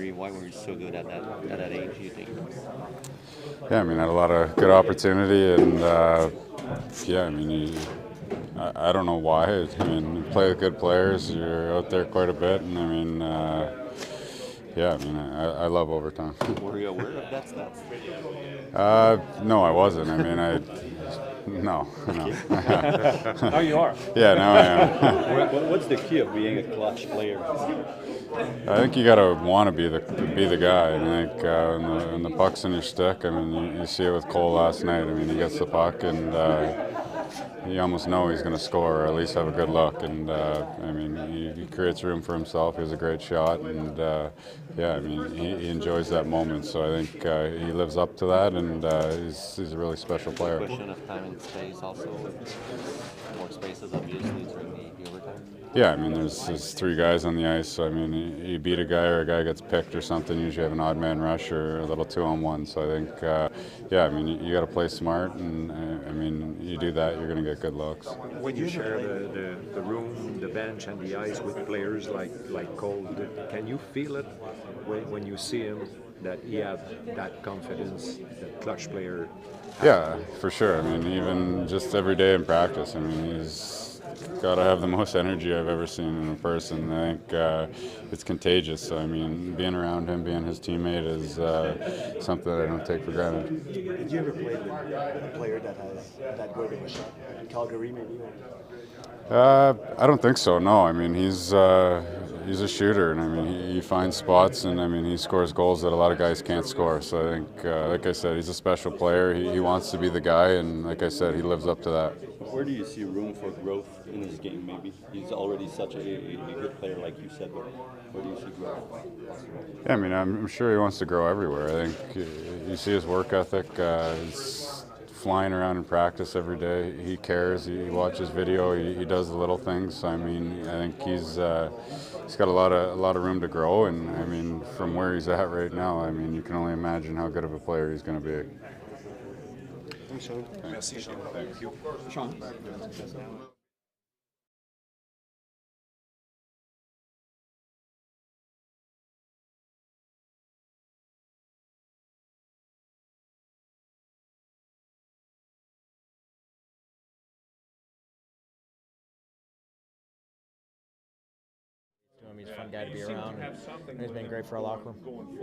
history. Why were you so good at that age, do you think? Yeah, I mean, I had a lot of good opportunity, and yeah, I mean, I don't know why. I mean, you play with good players. You're out there quite a bit, and I mean, yeah, I mean, I love overtime. Were you aware of that stats? No, I wasn't. I mean, no. Now you are. Yeah, now I am. What's the key of being a clutch player? I think you gotta want to be the guy. And I think when the puck's in your stick, I mean, you see it with Cole last night. I mean, he gets the puck and you almost know he's going to score or at least have a good look. And I mean, he creates room for himself. He has a great shot, and yeah, I mean, he enjoys that moment. So I think he lives up to that, and he's a really special player. Question of time and space also. More spaces obviously during the overtime. Yeah, I mean, there's three guys on the ice, so I mean, you beat a guy or a guy gets picked or something, you usually have an odd man rush or a little 2-on-1. So I think, yeah, I mean, you got to play smart, and I mean, you do that, you're going to get good looks. When you share the room, the bench, and the ice with players like Cole, can you feel it when you see him that he has that confidence, that clutch player? Yeah, for sure. I mean, even just every day in practice, I mean, he's got to have the most energy I've ever seen in a person. I think it's contagious. So, I mean, being around him, being his teammate is something that I don't take for granted. Did you ever play with a player that has that good of a shot? Calgary, maybe? I don't think so. No, I mean he's a shooter, and I mean he finds spots, and I mean he scores goals that a lot of guys can't score. So I think, like I said, he's a special player. He wants to be the guy, and like I said, he lives up to that. Where do you see room for growth in his game? Maybe he's already such a good player, like you said, but where do you see growth? Yeah, I mean I'm sure he wants to grow everywhere. I think you see his work ethic. He's flying around in practice every day. He cares. He watches video. He does the little things. So, I mean, I think he's got a lot of room to grow. And I mean, from where he's at right now, I mean, you can only imagine how good of a player he's going to be. Thanks, Sean. Merci, Sean. Thank you. Sean. He's a fun guy to be around. He's been great for our locker room.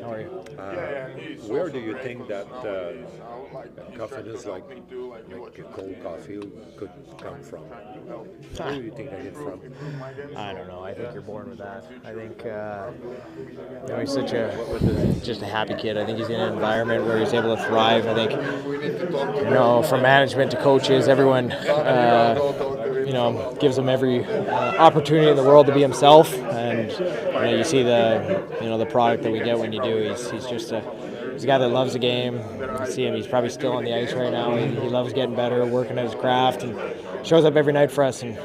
How are you? Where do you think that confidence like Cole Caulfield could come from? Where do you think that it's from? I don't know. I think you're born with that. I think he's just a happy kid. I think he's in an environment where he's able to thrive. I think from management to coaches, everyone gives him every opportunity in the world to be himself, and you see the product that we get when you do. He's just he's a guy that loves the game. You see him; he's probably still on the ice right now. He loves getting better, working at his craft, and shows up every night for us. And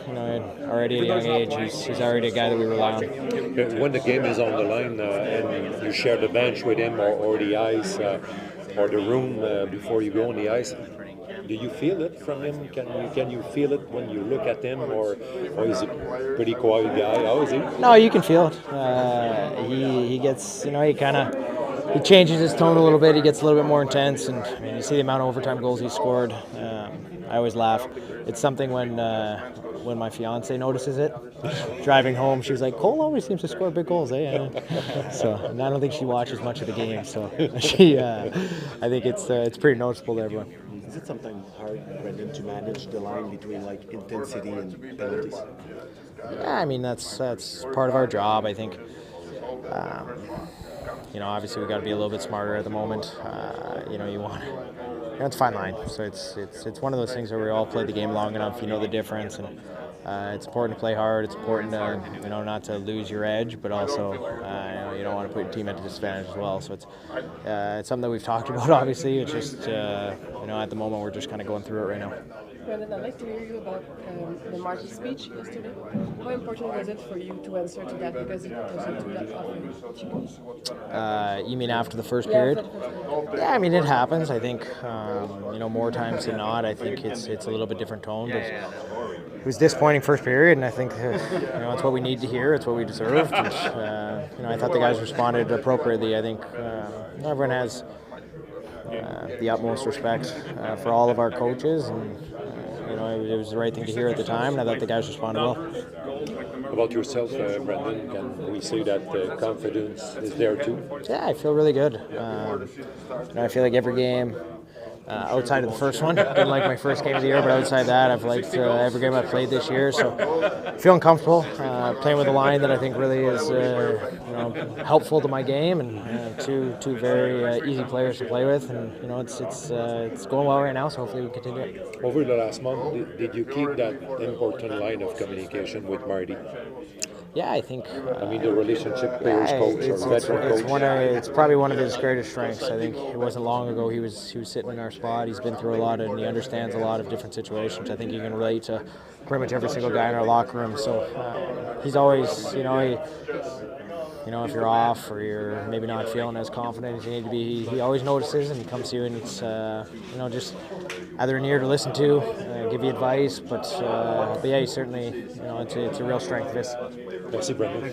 already at a young age, he's already a guy that we rely on. When the game is on the line and you share the bench with him or the ice or the room before you go on the ice, do you feel it from him? Can you feel it when you look at him, or is he a pretty quiet guy? How is he? No, you can feel it. He gets, he changes his tone a little bit. He gets a little bit more intense, and I mean, you see the amount of overtime goals he scored. I always laugh. It's something when my fiance notices it. Driving home, she was like, "Cole always seems to score big goals, eh?" So, and I don't think she watches much of the game. So, I think it's pretty noticeable to everyone. Is it sometimes hard, Brendan, to manage the line between intensity and penalties? Yeah, I mean that's part of our job. I think obviously we got to be a little bit smarter at the moment. You want it's a fine line. So it's one of those things where we all play the game long enough. You know the difference, and it's important to play hard. It's important to not to lose your edge, but also you don't want to put your team at a disadvantage as well. So it's something that we've talked about. Obviously, it's just at the moment we're just kind of going through it right now. Brendan, I'd like to hear you about the Marty speech yesterday. How important was it for you to answer to that, because it doesn't do that often? You mean after the first period? Yeah, I mean it happens. I think more times than not. I think it's a little bit different tone, but it was disappointing first period, and I think it's what we need to hear. It's what we deserved. And, I thought the guys responded appropriately. I think everyone has the utmost respect for all of our coaches, and it was the right thing to hear at the time, and I thought the guys responded well. About yourself, Brendan, can we say that confidence is there too? Yeah, I feel really good. I feel like every game, outside of the first one, didn't like my first game of the year, but outside that, I've liked every game I've played this year. So, feeling comfortable, playing with a line that I think really is helpful to my game, and two very easy players to play with, and it's going well right now. So hopefully we continue it. Over the last month, did you keep that important line of communication with Marty? Yeah, I think. The relationship players-coach or veteran coach. It's probably one of his greatest strengths. I think it wasn't long ago he was sitting in our spot. He's been through a lot, and he understands a lot of different situations. I think he can relate to pretty much every single guy in our locker room. So he's always, if you're off or you're maybe not feeling as confident as you need to be, he always notices and he comes to you, and it's just either an ear to listen to, give you advice. But yeah, he certainly, it's a real strength of his. Merci, Brendan.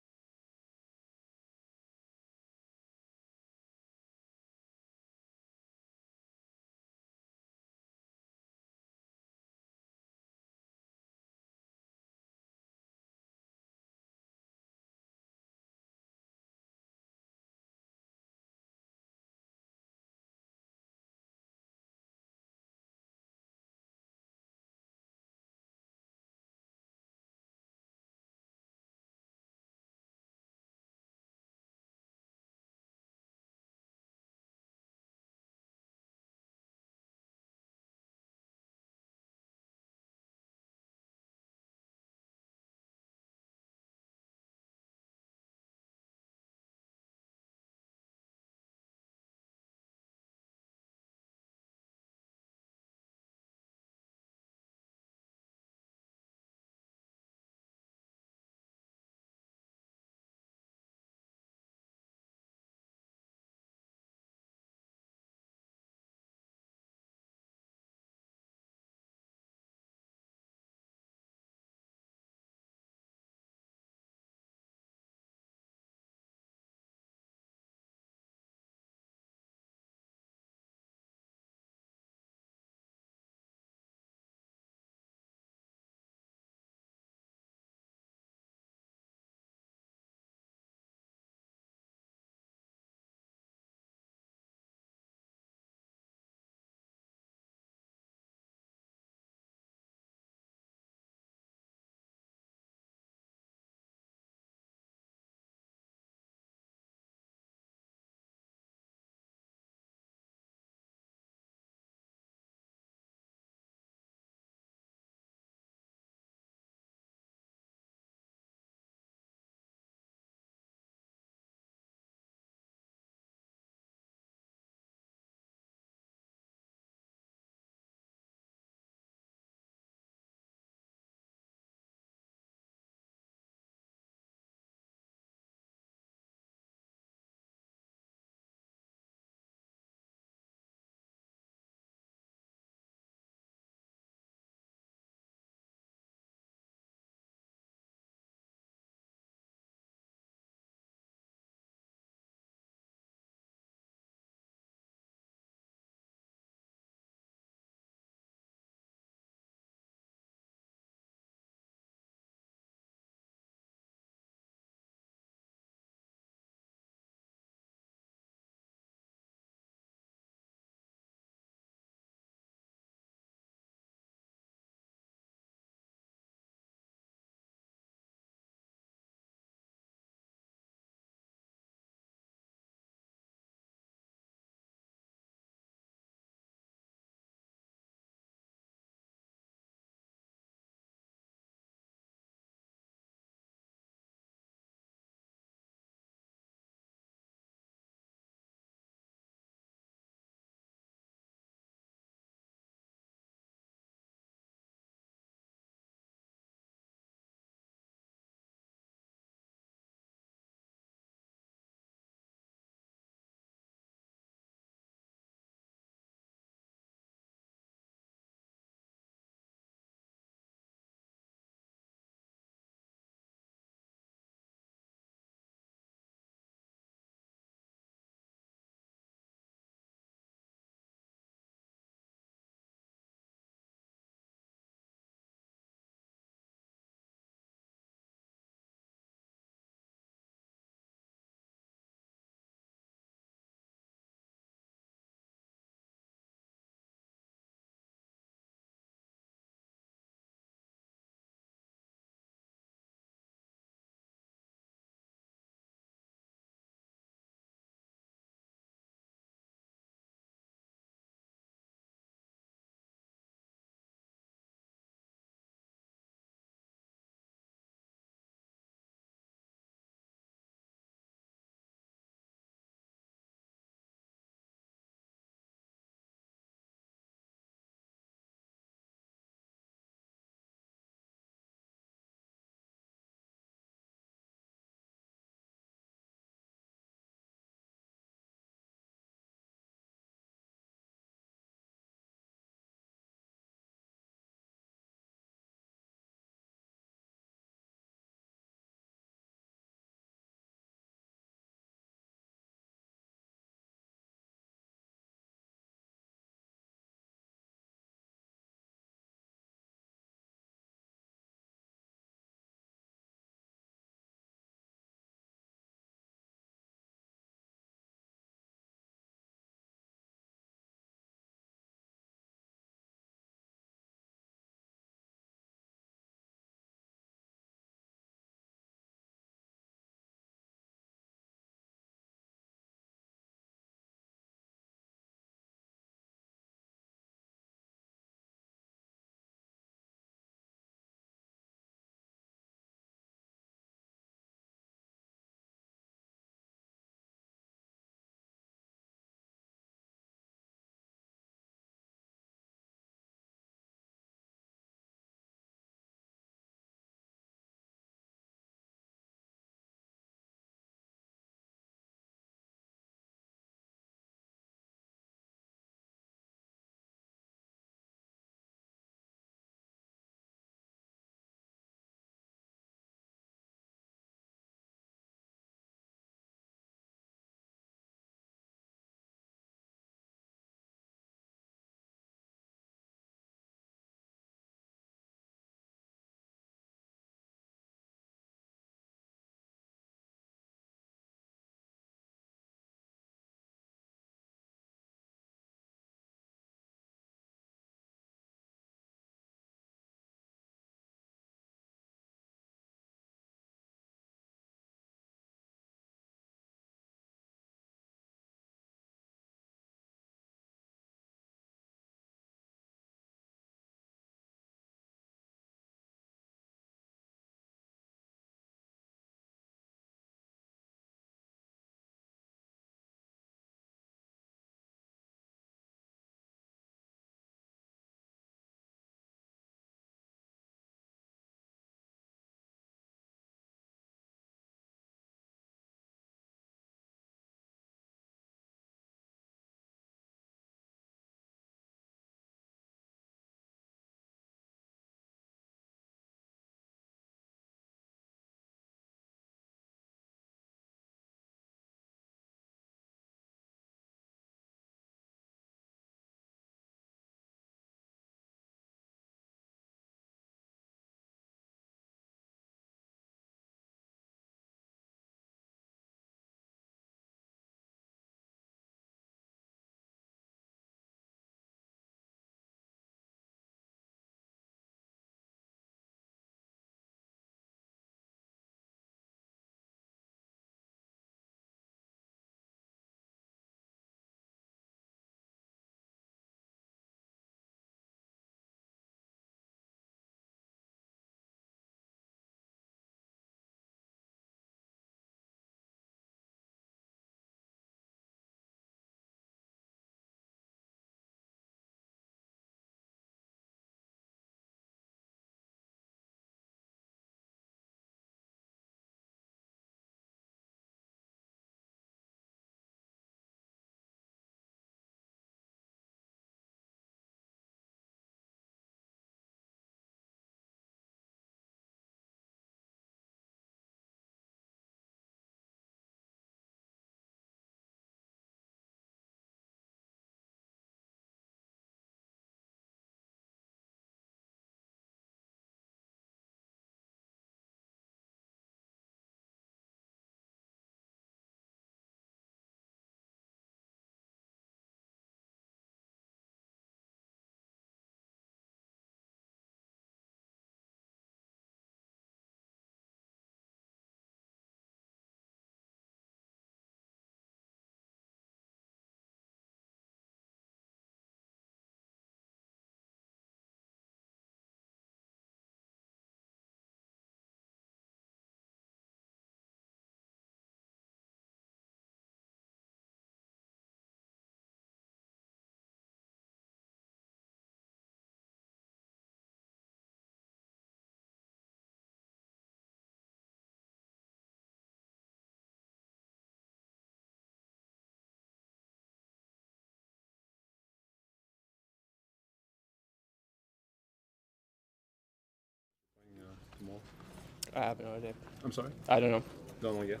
I have no idea. I'm sorry? I don't know. Don't know yet?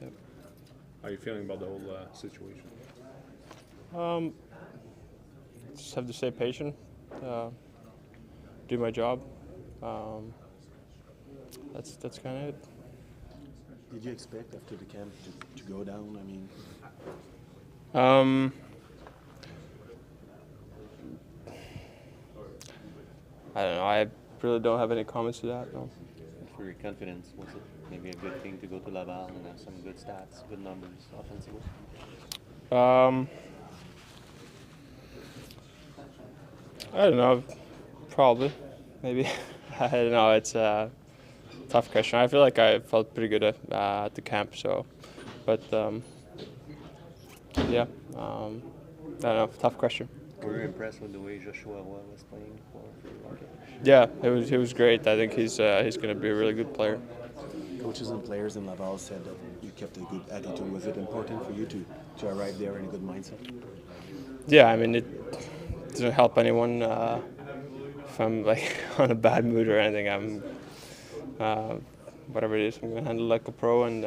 Yep. How are you feeling about the whole situation? Just have to stay patient, do my job. That's kind of it. Did you expect after the camp to go down? I mean, I don't know. I really don't have any comments to that. No. For your confidence, was it maybe a good thing to go to Laval and have some good stats, good numbers offensively? I don't know. Probably. Maybe. I don't know. It's a tough question. I feel like I felt pretty good at the camp. So, but yeah. I don't know. Tough question. Were you impressed with the way Joshua was playing for your Rocket? Yeah, it was great. I think he's going to be a really good player. coaches and players in Laval said that you kept a good attitude. Was it important for you to arrive there in a good mindset? Yeah, I mean, it doesn't help anyone if I'm like on a bad mood or anything. Whatever it is, I'm going to handle it like a pro and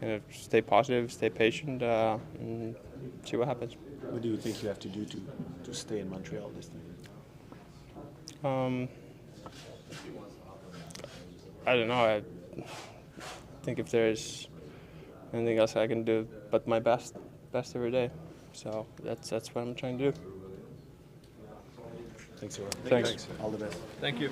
kind of stay positive, stay patient, and see what happens. What do you think you have to do to stay in Montreal this time? I don't know. I think if there's anything else I can do, but my best every day. So that's what I'm trying to do. Thanks, Joel. Thanks. All the best. Thank you.